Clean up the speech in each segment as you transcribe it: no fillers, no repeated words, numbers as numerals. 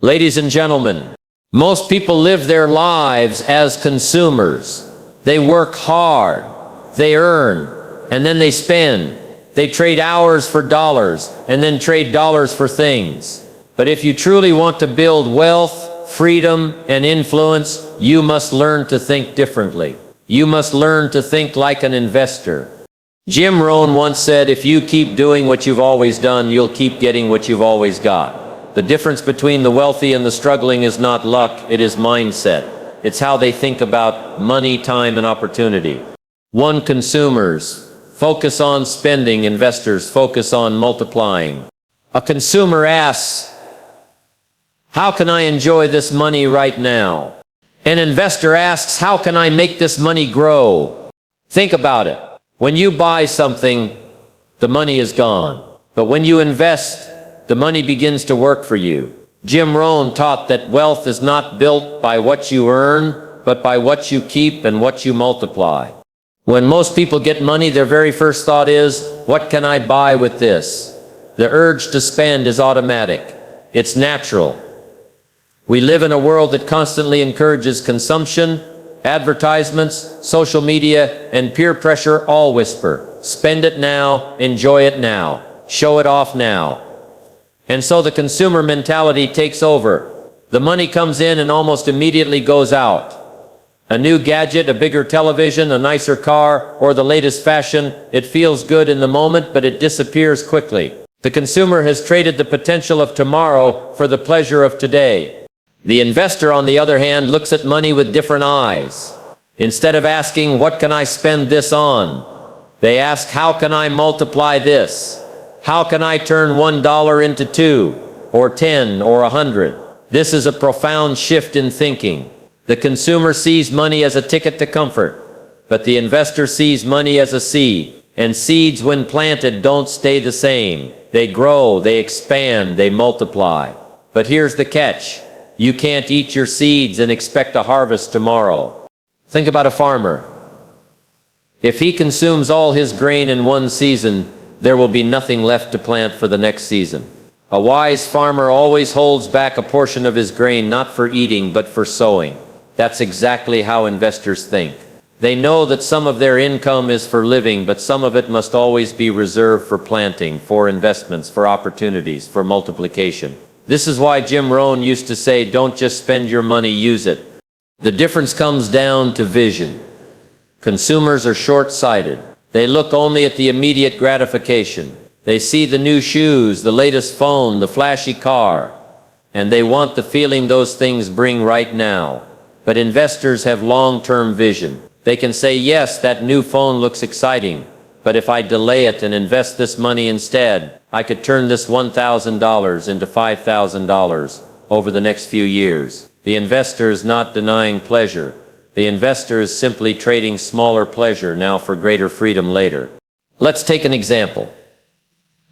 Ladies and gentlemen, most people live their lives as consumers. They work hard, they earn, and then they spend. They trade hours for dollars, and then trade dollars for things. But if you truly want to build wealth, freedom, and influence, you must learn to think differently. You must learn to think like an investor. Jim Rohn once said, if you keep doing what you've always done, you'll keep getting what you've always got. The difference between the wealthy and the struggling is not luck, it is mindset. It's how they think about money, time, and opportunity. One, consumers focus on spending, investors focus on multiplying. A consumer asks, how can I enjoy this money right now? An investor asks, how can I make this money grow? Think about it. When you buy something, the money is gone. But when you invest, the money begins to work for you. Jim Rohn taught that wealth is not built by what you earn, but by what you keep and what you multiply. When most people get money, their very first thought is, what can I buy with this? The urge to spend is automatic. It's natural. We live in a world that constantly encourages consumption. Advertisements, social media, and peer pressure all whisper, spend it now, enjoy it now, show it off now. And so the consumer mentality takes over. The money comes in and almost immediately goes out. A new gadget, a bigger television, a nicer car, or the latest fashion, it feels good in the moment, but it disappears quickly. The consumer has traded the potential of tomorrow for the pleasure of today. The investor, on the other hand, looks at money with different eyes. Instead of asking, what can I spend this on? They ask, how can I multiply this? How can I turn $1 into 2, or 10, or 100? This is a profound shift in thinking. The consumer sees money as a ticket to comfort, but the investor sees money as a seed. And seeds, when planted, don't stay the same. They grow, they expand, they multiply. But here's the catch. You can't eat your seeds and expect a harvest tomorrow. Think about a farmer. If he consumes all his grain in one season, there will be nothing left to plant for the next season. A wise farmer always holds back a portion of his grain, not for eating, but for sowing. That's exactly how investors think. They know that some of their income is for living, but some of it must always be reserved for planting, for investments, for opportunities, for multiplication. This is why Jim Rohn used to say, don't just spend your money, use it. The difference comes down to vision. Consumers are short-sighted. They look only at the immediate gratification. They see the new shoes, the latest phone, the flashy car, and they want the feeling those things bring right now. But investors have long-term vision. They can say, yes, that new phone looks exciting, but if I delay it and invest this money instead, I could turn this $1,000 into $5,000 over the next few years. The investor is not denying pleasure. The investor is simply trading smaller pleasure now for greater freedom later. Let's take an example.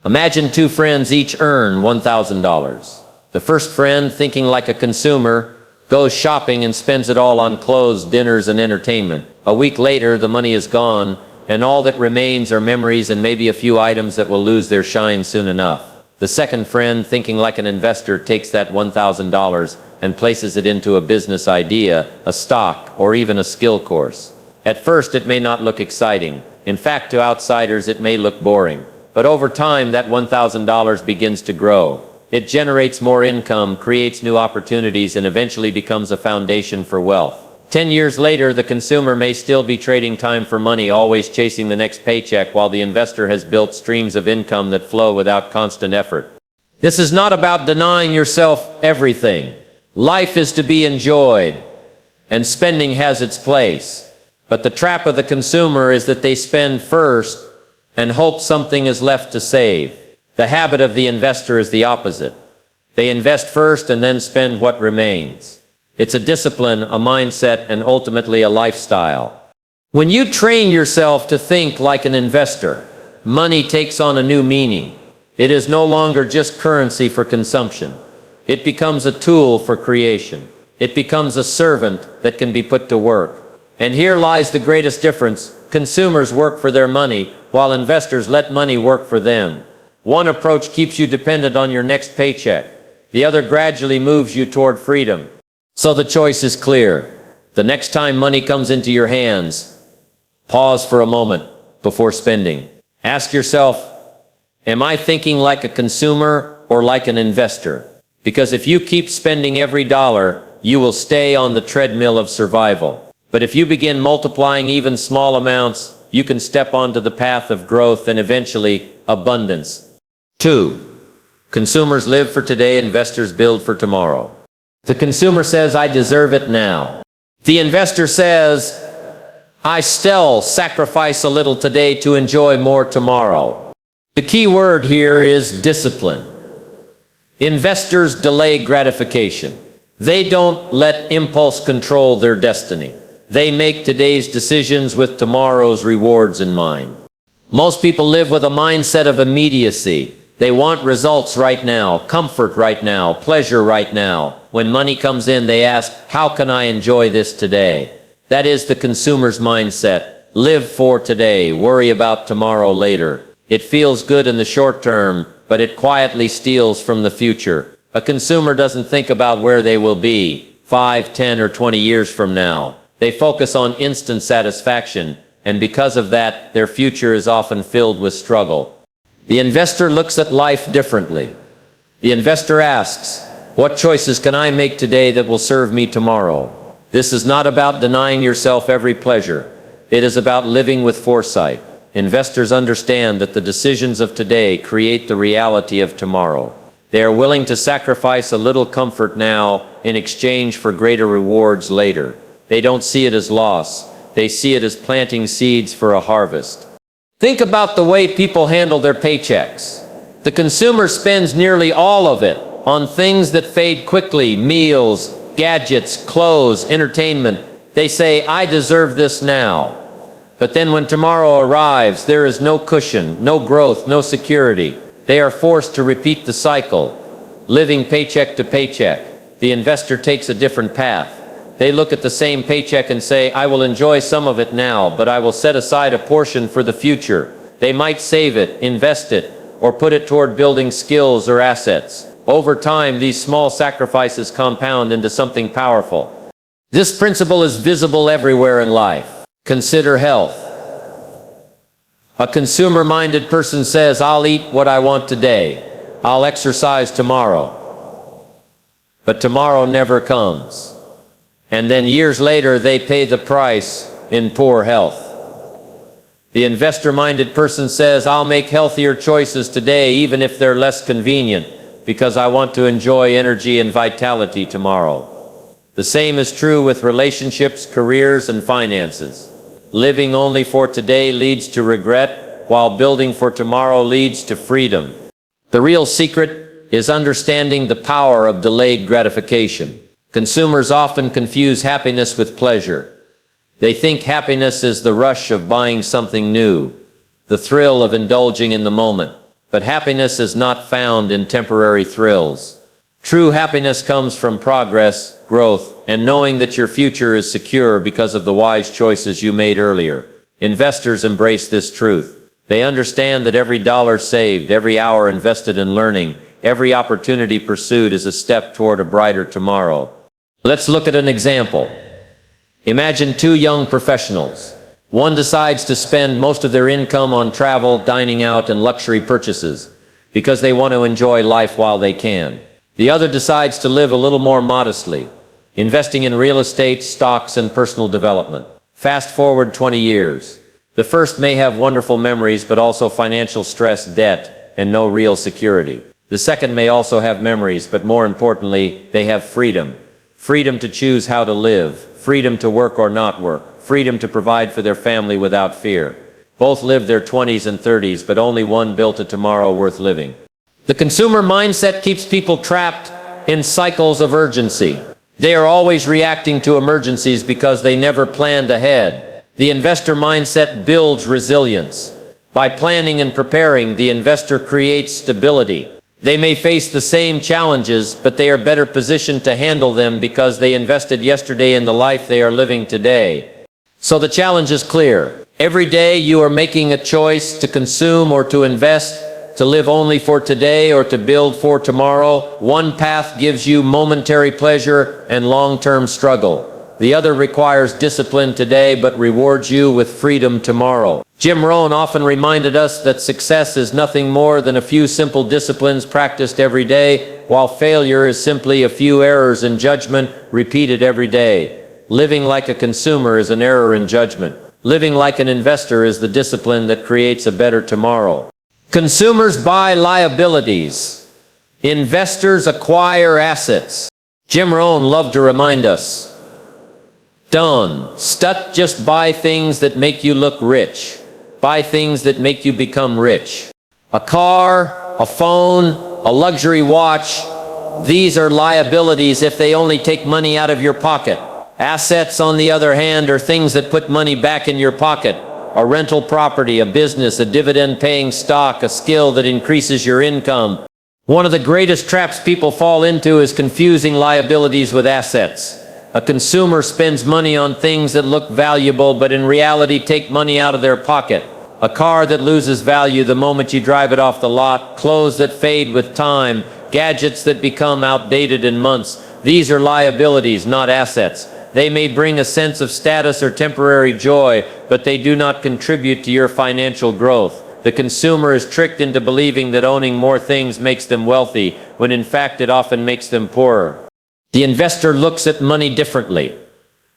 Imagine two friends each earn $1,000. The first friend, thinking like a consumer, goes shopping and spends it all on clothes, dinners, and entertainment. A week later, the money is gone, and all that remains are memories and maybe a few items that will lose their shine soon enough. The second friend, thinking like an investor, takes that $1,000 and places it into a business idea, a stock, or even a skill course. At first, it may not look exciting. In fact, to outsiders, it may look boring. But over time, that $1,000 begins to grow. It generates more income, creates new opportunities, and eventually becomes a foundation for wealth. 10 years later, the consumer may still be trading time for money, always chasing the next paycheck, while the investor has built streams of income that flow without constant effort. This is not about denying yourself everything. Life is to be enjoyed, and spending has its place. But the trap of the consumer is that they spend first and hope something is left to save. The habit of the investor is the opposite. They invest first and then spend what remains. It's a discipline, a mindset, and ultimately a lifestyle. When you train yourself to think like an investor, money takes on a new meaning. It is no longer just currency for consumption. It becomes a tool for creation. It becomes a servant that can be put to work. And here lies the greatest difference. Consumers work for their money, while investors let money work for them. One approach keeps you dependent on your next paycheck. The other gradually moves you toward freedom. So the choice is clear. The next time money comes into your hands, pause for a moment before spending. Ask yourself, am I thinking like a consumer or like an investor? Because if you keep spending every dollar, you will stay on the treadmill of survival. But if you begin multiplying even small amounts, you can step onto the path of growth and eventually abundance. 2. Consumers live for today, investors build for tomorrow. The consumer says, I deserve it now. The investor says, I still sacrifice a little today to enjoy more tomorrow. The key word here is discipline. Investors delay gratification. They don't let impulse control their destiny. They make today's decisions with tomorrow's rewards in mind. Most people live with a mindset of immediacy. They want results right now, comfort right now, pleasure right now. When money comes in, they ask, how can I enjoy this today? That is the consumer's mindset. Live for today, worry about tomorrow later. It feels good in the short term, but it quietly steals from the future. A consumer doesn't think about where they will be 5, 10, or 20 years from now. They focus on instant satisfaction, and because of that, their future is often filled with struggle. The investor looks at life differently. The investor asks, what choices can I make today that will serve me tomorrow? This is not about denying yourself every pleasure. It is about living with foresight. Investors understand that the decisions of today create the reality of tomorrow. They are willing to sacrifice a little comfort now in exchange for greater rewards later. They don't see it as loss. They see it as planting seeds for a harvest. Think about the way people handle their paychecks. The consumer spends nearly all of it on things that fade quickly: meals, gadgets, clothes, entertainment. They say, I deserve this now. But then when tomorrow arrives, there is no cushion, no growth, no security. They are forced to repeat the cycle, living paycheck to paycheck. The investor takes a different path. They look at the same paycheck and say, I will enjoy some of it now, but I will set aside a portion for the future. They might save it, invest it, or put it toward building skills or assets. Over time, these small sacrifices compound into something powerful. This principle is visible everywhere in life. Consider health. A consumer-minded person says, I'll eat what I want today. I'll exercise tomorrow. But tomorrow never comes. And then years later, they pay the price in poor health. The investor-minded person says, I'll make healthier choices today, even if they're less convenient, because I want to enjoy energy and vitality tomorrow. The same is true with relationships, careers, and finances. Living only for today leads to regret, while building for tomorrow leads to freedom. The real secret is understanding the power of delayed gratification. Consumers often confuse happiness with pleasure. They think happiness is the rush of buying something new, the thrill of indulging in the moment. But happiness is not found in temporary thrills. True happiness comes from progress, growth, and knowing that your future is secure because of the wise choices you made earlier. Investors embrace this truth. They understand that every dollar saved, every hour invested in learning, every opportunity pursued is a step toward a brighter tomorrow. Let's look at an example. Imagine two young professionals. One decides to spend most of their income on travel, dining out, and luxury purchases because they want to enjoy life while they can. The other decides to live a little more modestly, investing in real estate, stocks, and personal development. Fast forward 20 years. The first may have wonderful memories, but also financial stress, debt, and no real security. The second may also have memories, but more importantly, they have freedom. Freedom to choose how to live, freedom to work or not work, freedom to provide for their family without fear. Both lived their 20s and 30s, but only one built a tomorrow worth living. The consumer mindset keeps people trapped in cycles of urgency. They are always reacting to emergencies because they never planned ahead. The investor mindset builds resilience. By planning and preparing, the investor creates stability. They may face the same challenges, but they are better positioned to handle them because they invested yesterday in the life they are living today. So the challenge is clear. Every day you are making a choice to consume or to invest. to live only for today or to build for tomorrow. One path gives you momentary pleasure and long-term struggle. The other requires discipline today but rewards you with freedom tomorrow. Jim Rohn often reminded us that success is nothing more than a few simple disciplines practiced every day, while failure is simply a few errors in judgment repeated every day. Living like a consumer is an error in judgment. Living like an investor is the discipline that creates a better tomorrow. Consumers buy liabilities. Investors acquire assets. Jim Rohn loved to remind us, don't just buy things that make you look rich. Buy things that make you become rich. A car, a phone, a luxury watch, these are liabilities if they only take money out of your pocket. Assets, on the other hand, are things that put money back in your pocket. A rental property, a business, a dividend-paying stock, a skill that increases your income. One of the greatest traps people fall into is confusing liabilities with assets. A consumer spends money on things that look valuable but in reality take money out of their pocket. A car that loses value the moment you drive it off the lot, clothes that fade with time, gadgets that become outdated in months. These are liabilities, not assets. They may bring a sense of status or temporary joy, but they do not contribute to your financial growth. The consumer is tricked into believing that owning more things makes them wealthy, when in fact it often makes them poorer. The investor looks at money differently.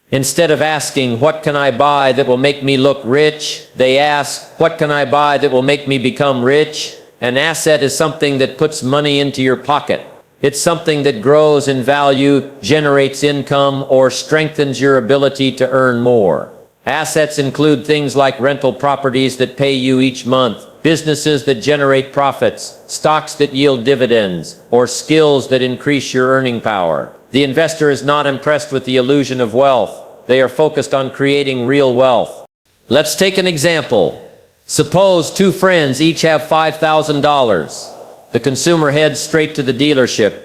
Instead of asking, what can I buy that will make me look rich? They ask, what can I buy that will make me become rich? An asset is something that puts money into your pocket. It's something that grows in value, generates income, or strengthens your ability to earn more. Assets include things like rental properties that pay you each month, businesses that generate profits, stocks that yield dividends, or skills that increase your earning power. The investor is not impressed with the illusion of wealth. They are focused on creating real wealth. Let's take an example. Suppose two friends each have $5,000. The consumer heads straight to the dealership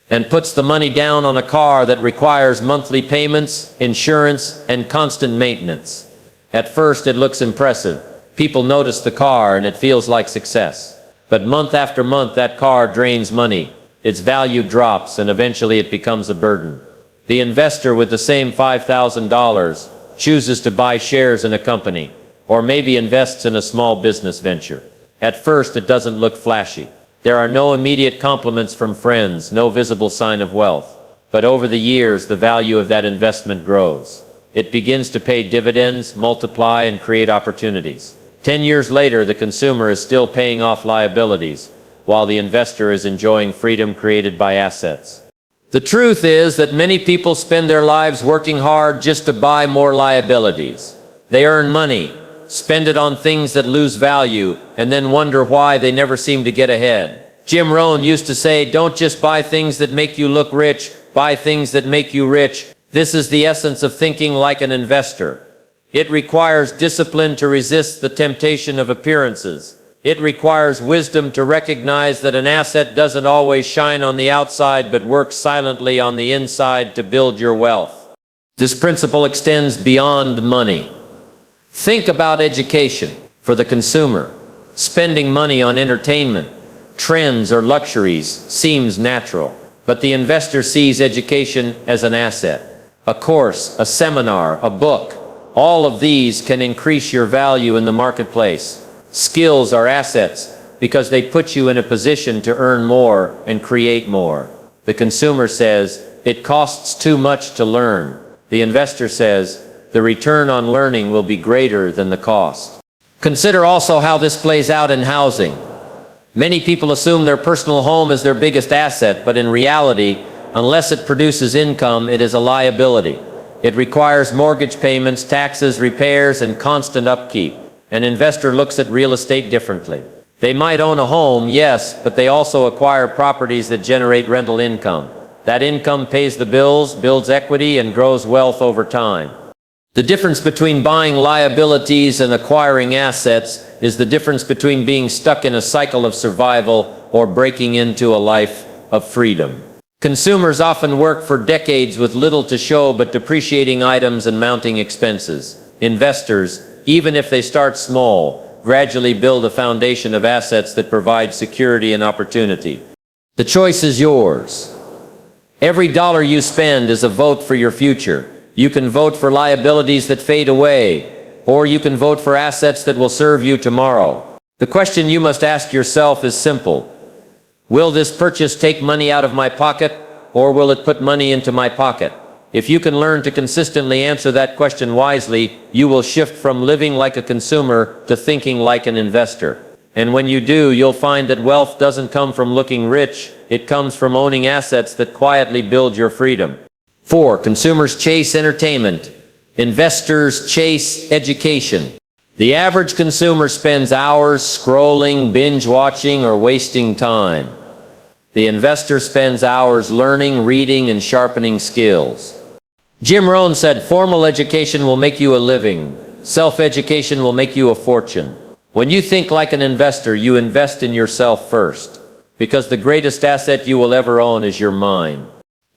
and puts the money down on a car that requires monthly payments, insurance, and constant maintenance. At first it looks impressive. People notice the car and it feels like success. But month after month that car drains money. Its value drops and eventually it becomes a burden. The investor with the same $5,000 chooses to buy shares in a company, or maybe invests in a small business venture. At first it doesn't look flashy. There are no immediate compliments from friends, no visible sign of wealth. But over the years, the value of that investment grows. It begins to pay dividends, multiply, and create opportunities. 10 years later, the consumer is still paying off liabilities, while the investor is enjoying freedom created by assets. The truth is that many people spend their lives working hard just to buy more liabilities. They earn money, spend it on things that lose value, and then wonder why they never seem to get ahead. Jim Rohn used to say, don't just buy things that make you look rich, buy things that make you rich. This is the essence of thinking like an investor. It requires discipline to resist the temptation of appearances. It requires wisdom to recognize that an asset doesn't always shine on the outside but works silently on the inside to build your wealth. This principle extends beyond money. Think about education. For the consumer, spending money on entertainment, trends, or luxuries seems natural. But the investor sees education as an asset. A course, a seminar, a book, all of these can increase your value in the marketplace. Skills are assets because they put you in a position to earn more and create more. The consumer says, it costs too much to learn. The investor says, the return on learning will be greater than the cost. Consider also how this plays out in housing. Many people assume their personal home is their biggest asset, but in reality, unless it produces income, it is a liability. It requires mortgage payments, taxes, repairs, and constant upkeep. An investor looks at real estate differently. They might own a home, yes, but they also acquire properties that generate rental income. That income pays the bills, builds equity, and grows wealth over time. The difference between buying liabilities and acquiring assets is the difference between being stuck in a cycle of survival or breaking into a life of freedom. Consumers often work for decades with little to show but depreciating items and mounting expenses. Investors, even if they start small, gradually build a foundation of assets that provide security and opportunity. The choice is yours. Every dollar you spend is a vote for your future. You can vote for liabilities that fade away, or you can vote for assets that will serve you tomorrow. The question you must ask yourself is simple. Will this purchase take money out of my pocket, or will it put money into my pocket? If you can learn to consistently answer that question wisely, you will shift from living like a consumer to thinking like an investor. And when you do, you'll find that wealth doesn't come from looking rich, it comes from owning assets that quietly build your freedom. 4. Consumers chase entertainment. Investors chase education. The average consumer spends hours scrolling, binge-watching, or wasting time. The investor spends hours learning, reading, and sharpening skills. Jim Rohn said, "Formal education will make you a living. Self-education will make you a fortune." When you think like an investor, you invest in yourself first, because the greatest asset you will ever own is your mind.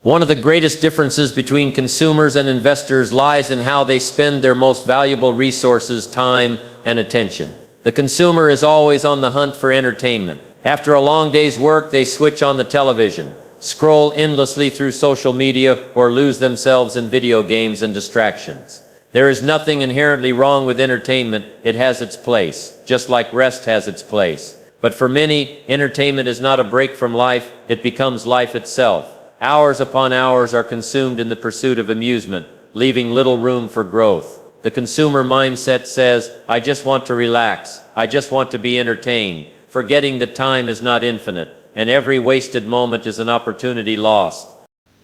One of the greatest differences between consumers and investors lies in how they spend their most valuable resources, time and attention. The consumer is always on the hunt for entertainment. After a long day's work, they switch on the television, scroll endlessly through social media, or lose themselves in video games and distractions. There is nothing inherently wrong with entertainment. It has its place, just like rest has its place. But for many, entertainment is not a break from life, it becomes life itself. Hours upon hours are consumed in the pursuit of amusement, leaving little room for growth. The consumer mindset says, "I just want to relax, I just want to be entertained," forgetting that time is not infinite, and every wasted moment is an opportunity lost.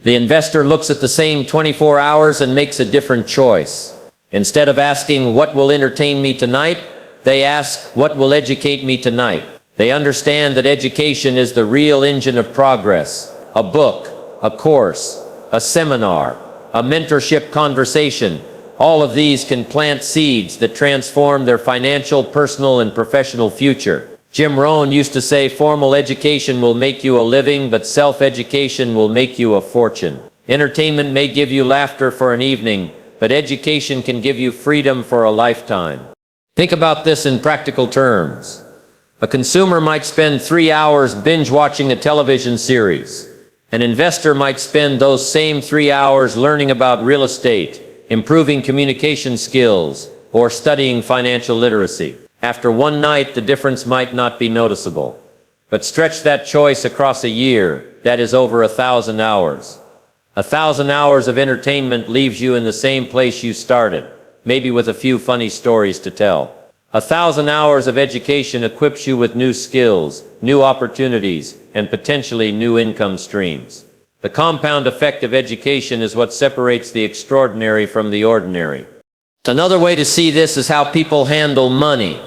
The investor looks at the same 24 hours and makes a different choice. Instead of asking, "What will entertain me tonight?" they ask, "What will educate me tonight?" They understand that education is the real engine of progress. A book, a course, a seminar, a mentorship conversation, all of these can plant seeds that transform their financial, personal, and professional future. Jim Rohn used to say, "Formal education will make you a living, but self-education will make you a fortune." Entertainment may give you laughter for an evening, but education can give you freedom for a lifetime. Think about this in practical terms. A consumer might spend 3 hours binge-watching a television series. An investor might spend those same 3 hours learning about real estate, improving communication skills, or studying financial literacy. After one night, the difference might not be noticeable. But stretch that choice across a year, that is over 1,000 hours. 1,000 hours of entertainment leaves you in the same place you started, maybe with a few funny stories to tell. 1,000 hours of education equips you with new skills, new opportunities, and potentially new income streams. The compound effect of education is what separates the extraordinary from the ordinary. Another way to see this is how people handle money.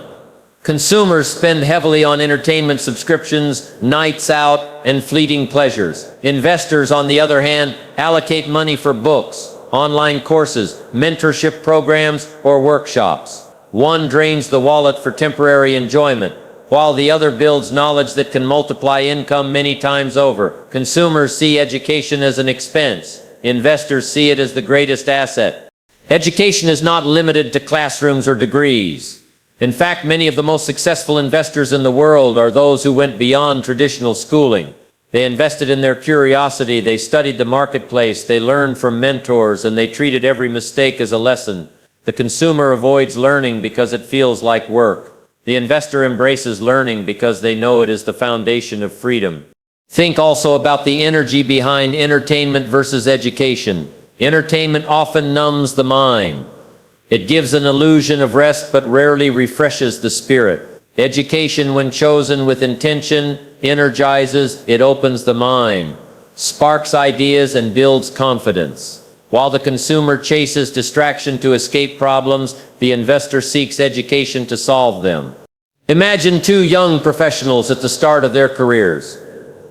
Consumers spend heavily on entertainment subscriptions, nights out, and fleeting pleasures. Investors, on the other hand, allocate money for books, online courses, mentorship programs, or workshops. One drains the wallet for temporary enjoyment, while the other builds knowledge that can multiply income many times over. Consumers see education as an expense. Investors see it as the greatest asset. Education is not limited to classrooms or degrees. In fact, many of the most successful investors in the world are those who went beyond traditional schooling. They invested in their curiosity, they studied the marketplace, they learned from mentors, and they treated every mistake as a lesson. The consumer avoids learning because it feels like work. The investor embraces learning because they know it is the foundation of freedom. Think also about the energy behind entertainment versus education. Entertainment often numbs the mind. It gives an illusion of rest but rarely refreshes the spirit. Education, when chosen with intention, energizes, it opens the mind, sparks ideas, and builds confidence. While the consumer chases distraction to escape problems, the investor seeks education to solve them. Imagine two young professionals at the start of their careers.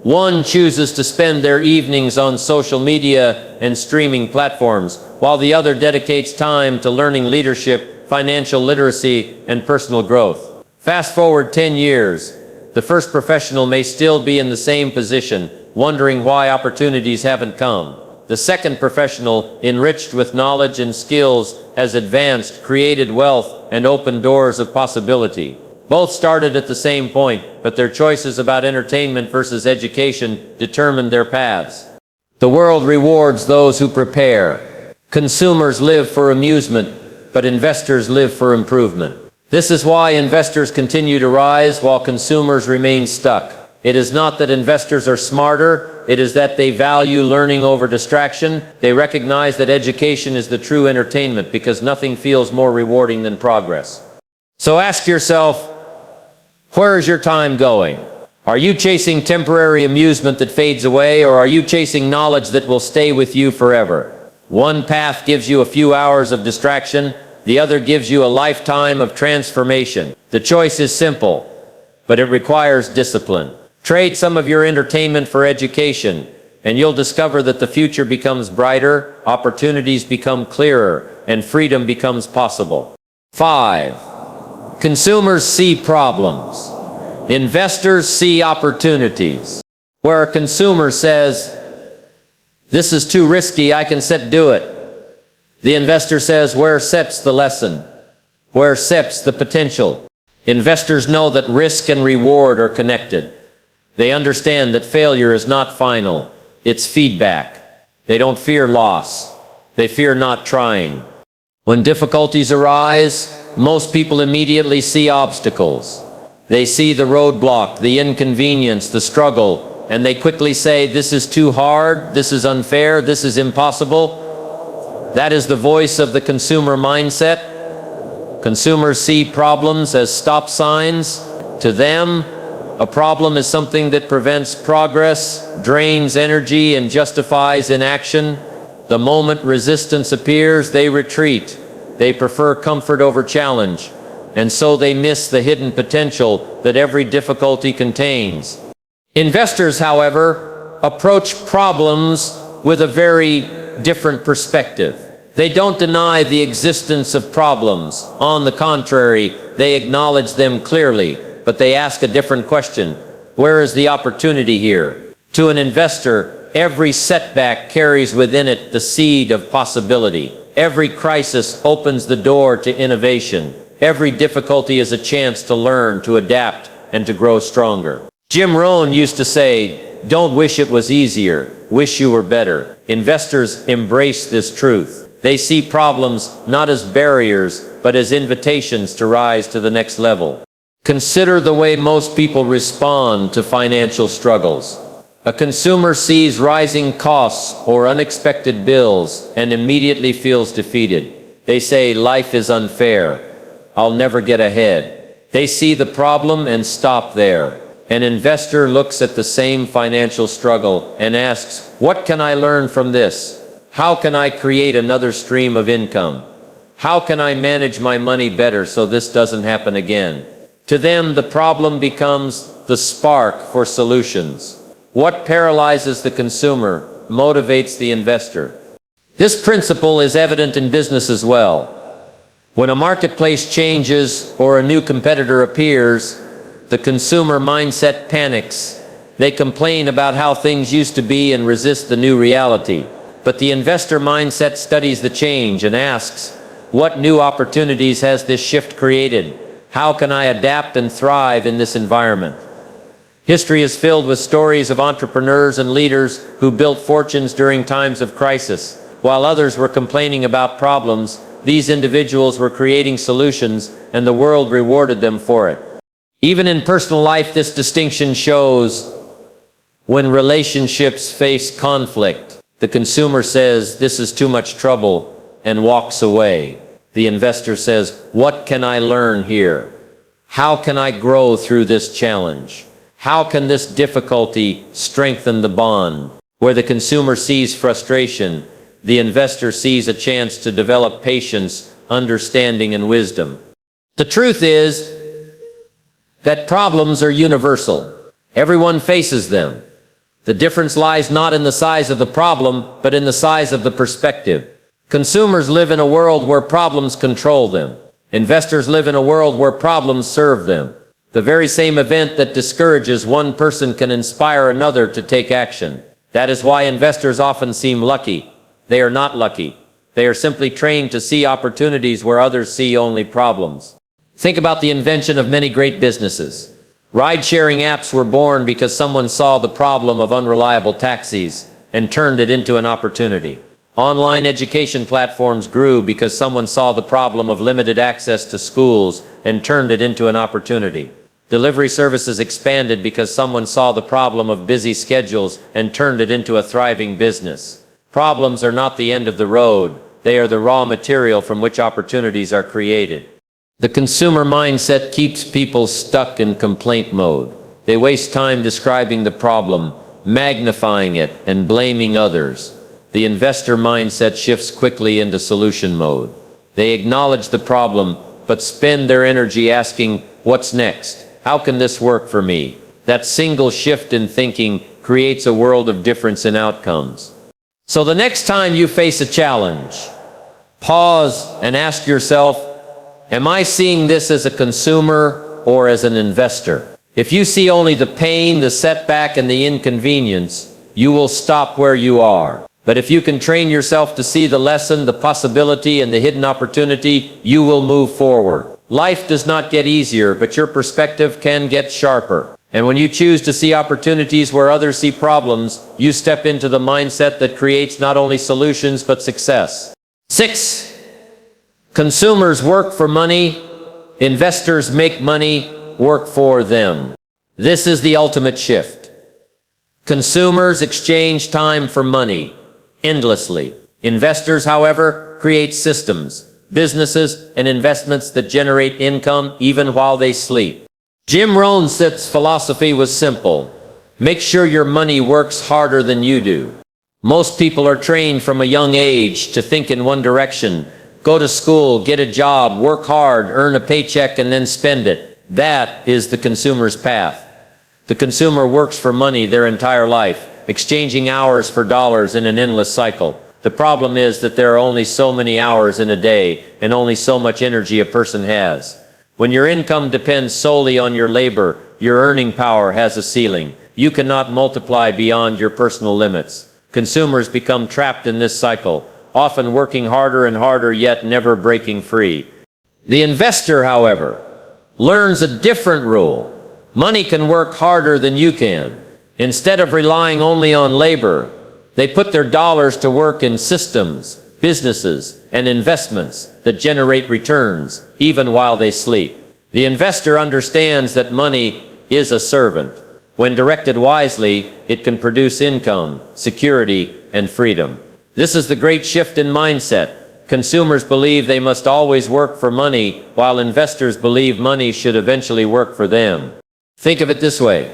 One chooses to spend their evenings on social media and streaming platforms, while the other dedicates time to learning leadership, financial literacy, and personal growth. Fast forward 10 years, the first professional may still be in the same position, wondering why opportunities haven't come. The second professional, enriched with knowledge and skills, has advanced, created wealth, and opened doors of possibility. Both started at the same point, but their choices about entertainment versus education determined their paths. The world rewards those who prepare. Consumers live for amusement, but investors live for improvement. This is why investors continue to rise while consumers remain stuck. It is not that investors are smarter, it is that they value learning over distraction. They recognize that education is the true entertainment because nothing feels more rewarding than progress. So ask yourself, where is your time going? Are you chasing temporary amusement that fades away, or are you chasing knowledge that will stay with you forever? One path gives you a few hours of distraction, the other gives you a lifetime of transformation. The choice is simple, but it requires discipline. Trade some of your entertainment for education, and you'll discover that the future becomes brighter, opportunities become clearer, and freedom becomes possible. 5. Consumers see problems. Investors see opportunities. Where a consumer says, "This is too risky, I can do it," the investor says, "Where sets the lesson? Where sets the potential?" Investors know that risk and reward are connected. They understand that failure is not final, it's feedback. They don't fear loss, they fear not trying. When difficulties arise, most people immediately see obstacles. They see the roadblock, the inconvenience, the struggle, and they quickly say, "This is too hard, this is unfair, this is impossible." That is the voice of the consumer mindset. Consumers see problems as stop signs. To them, a problem is something that prevents progress, drains energy, and justifies inaction. The moment resistance appears, they retreat. They prefer comfort over challenge, and so they miss the hidden potential that every difficulty contains. Investors, however, approach problems with a very different perspective. They don't deny the existence of problems. On the contrary, they acknowledge them clearly, but they ask a different question. Where is the opportunity here? To an investor, every setback carries within it the seed of possibility. Every crisis opens the door to innovation. Every difficulty is a chance to learn, to adapt, and to grow stronger. Jim Rohn used to say, "Don't wish it was easier, wish you were better." Investors embrace this truth. They see problems not as barriers, but as invitations to rise to the next level. Consider the way most people respond to financial struggles. A consumer sees rising costs or unexpected bills and immediately feels defeated. They say, "Life is unfair. I'll never get ahead." They see the problem and stop there. An investor looks at the same financial struggle and asks, "What can I learn from this? How can I create another stream of income? How can I manage my money better so this doesn't happen again?" To them, the problem becomes the spark for solutions. What paralyzes the consumer motivates the investor. This principle is evident in business as well. When a marketplace changes or a new competitor appears, the consumer mindset panics. They complain about how things used to be and resist the new reality. But the investor mindset studies the change and asks, what new opportunities has this shift created? How can I adapt and thrive in this environment? History is filled with stories of entrepreneurs and leaders who built fortunes during times of crisis. While others were complaining about problems, these individuals were creating solutions, and the world rewarded them for it. Even in personal life, this distinction shows. When relationships face conflict, the consumer says, "This is too much trouble," and walks away. The investor says, "What can I learn here? How can I grow through this challenge? How can this difficulty strengthen the bond?" Where the consumer sees frustration, the investor sees a chance to develop patience, understanding, and wisdom. The truth is that problems are universal. Everyone faces them. The difference lies not in the size of the problem, but in the size of the perspective. Consumers live in a world where problems control them. Investors live in a world where problems serve them. The very same event that discourages one person can inspire another to take action. That is why investors often seem lucky. They are not lucky. They are simply trained to see opportunities where others see only problems. Think about the invention of many great businesses. Ride-sharing apps were born because someone saw the problem of unreliable taxis and turned it into an opportunity. Online education platforms grew because someone saw the problem of limited access to schools and turned it into an opportunity. Delivery services expanded because someone saw the problem of busy schedules and turned it into a thriving business. Problems are not the end of the road, they are the raw material from which opportunities are created. The consumer mindset keeps people stuck in complaint mode. They waste time describing the problem, magnifying it, and blaming others. The investor mindset shifts quickly into solution mode. They acknowledge the problem, but spend their energy asking, what's next? How can this work for me? That single shift in thinking creates a world of difference in outcomes. So the next time you face a challenge, pause and ask yourself, am I seeing this as a consumer or as an investor? If you see only the pain, the setback, and the inconvenience, you will stop where you are. But if you can train yourself to see the lesson, the possibility, and the hidden opportunity, you will move forward. Life does not get easier, but your perspective can get sharper. And when you choose to see opportunities where others see problems, you step into the mindset that creates not only solutions, but success. 6. Consumers work for money. Investors make money work for them. This is the ultimate shift. Consumers exchange time for money endlessly. Investors, however, create systems, businesses, and investments that generate income even while they sleep. Jim Rohn's philosophy was simple. Make sure your money works harder than you do. Most people are trained from a young age to think in one direction. Go to school, get a job, work hard, earn a paycheck, and then spend it. That is the consumer's path. The consumer works for money their entire life, exchanging hours for dollars in an endless cycle. The problem is that there are only so many hours in a day and only so much energy a person has. When your income depends solely on your labor, your earning power has a ceiling. You cannot multiply beyond your personal limits. Consumers become trapped in this cycle, often working harder and harder yet never breaking free. The investor, however, learns a different rule. Money can work harder than you can. Instead of relying only on labor, they put their dollars to work in systems, businesses, and investments that generate returns, even while they sleep. The investor understands that money is a servant. When directed wisely, it can produce income, security, and freedom. This is the great shift in mindset. Consumers believe they must always work for money, while investors believe money should eventually work for them. Think of it this way.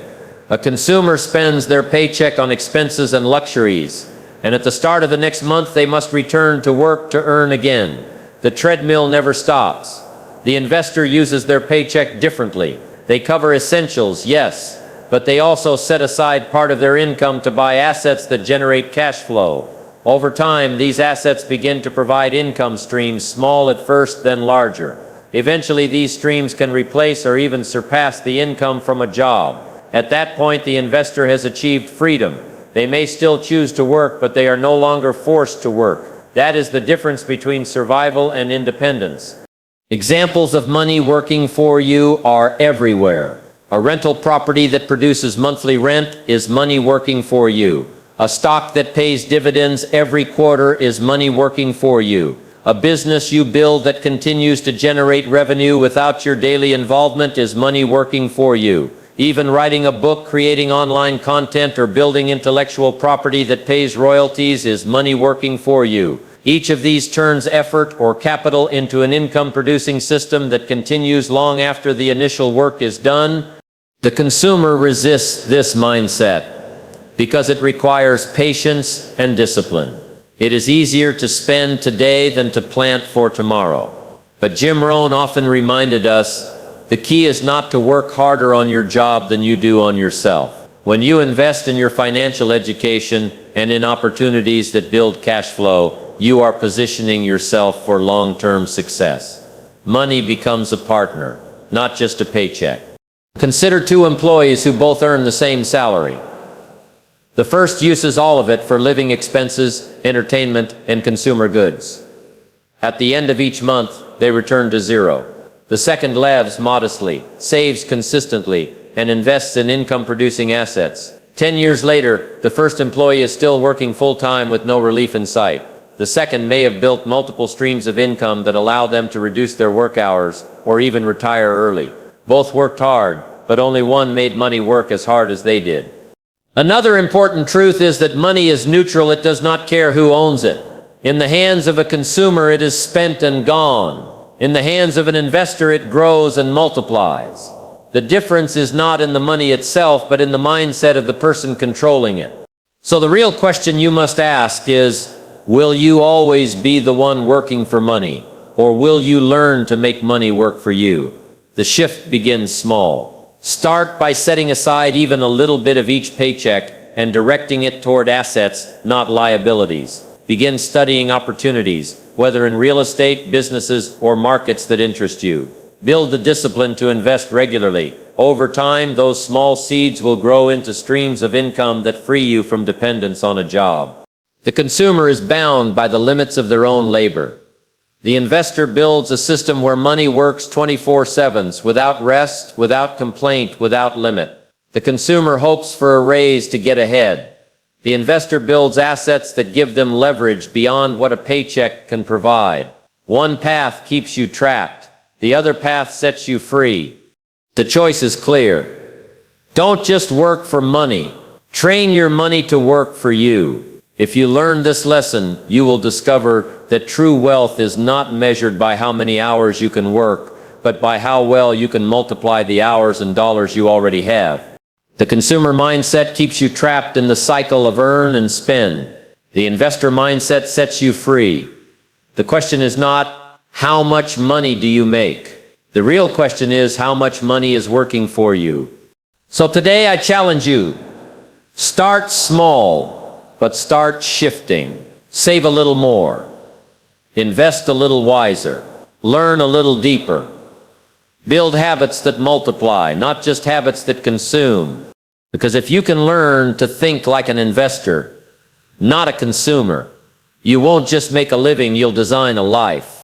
A consumer spends their paycheck on expenses and luxuries, and at the start of the next month they must return to work to earn again. The treadmill never stops. The investor uses their paycheck differently. They cover essentials, yes, but they also set aside part of their income to buy assets that generate cash flow. Over time, these assets begin to provide income streams, small at first, then larger. Eventually, these streams can replace or even surpass the income from a job. At that point, the investor has achieved freedom. They may still choose to work, but they are no longer forced to work. That is the difference between survival and independence. Examples of money working for you are everywhere. A rental property that produces monthly rent is money working for you. A stock that pays dividends every quarter is money working for you. A business you build that continues to generate revenue without your daily involvement is money working for you. Even writing a book, creating online content, or building intellectual property that pays royalties is money working for you. Each of these turns effort or capital into an income-producing system that continues long after the initial work is done. The consumer resists this mindset because it requires patience and discipline. It is easier to spend today than to plant for tomorrow. But Jim Rohn often reminded us, the key is not to work harder on your job than you do on yourself. When you invest in your financial education and in opportunities that build cash flow, you are positioning yourself for long-term success. Money becomes a partner, not just a paycheck. Consider two employees who both earn the same salary. The first uses all of it for living expenses, entertainment, and consumer goods. At the end of each month, they return to zero. The second lives modestly, saves consistently, and invests in income-producing assets. 10 years later, the first employee is still working full-time with no relief in sight. The second may have built multiple streams of income that allow them to reduce their work hours or even retire early. Both worked hard, but only one made money work as hard as they did. Another important truth is that money is neutral. It does not care who owns it. In the hands of a consumer, it is spent and gone. In the hands of an investor, it grows and multiplies. The difference is not in the money itself, but in the mindset of the person controlling it. So the real question you must ask is, will you always be the one working for money, or will you learn to make money work for you? The shift begins small. Start by setting aside even a little bit of each paycheck and directing it toward assets, not liabilities. Begin studying opportunities, whether in real estate, businesses, or markets that interest you. Build the discipline to invest regularly. Over time, those small seeds will grow into streams of income that free you from dependence on a job. The consumer is bound by the limits of their own labor. The investor builds a system where money works 24/7, without rest, without complaint, without limit. The consumer hopes for a raise to get ahead. The investor builds assets that give them leverage beyond what a paycheck can provide. One path keeps you trapped. The other path sets you free. The choice is clear. Don't just work for money. Train your money to work for you. If you learn this lesson, you will discover that true wealth is not measured by how many hours you can work, but by how well you can multiply the hours and dollars you already have. The consumer mindset keeps you trapped in the cycle of earn and spend. The investor mindset sets you free. The question is not, how much money do you make? The real question is, how much money is working for you? So today I challenge you. Start small, but start shifting. Save a little more. Invest a little wiser. Learn a little deeper. Build habits that multiply, not just habits that consume. Because if you can learn to think like an investor, not a consumer, you won't just make a living, you'll design a life.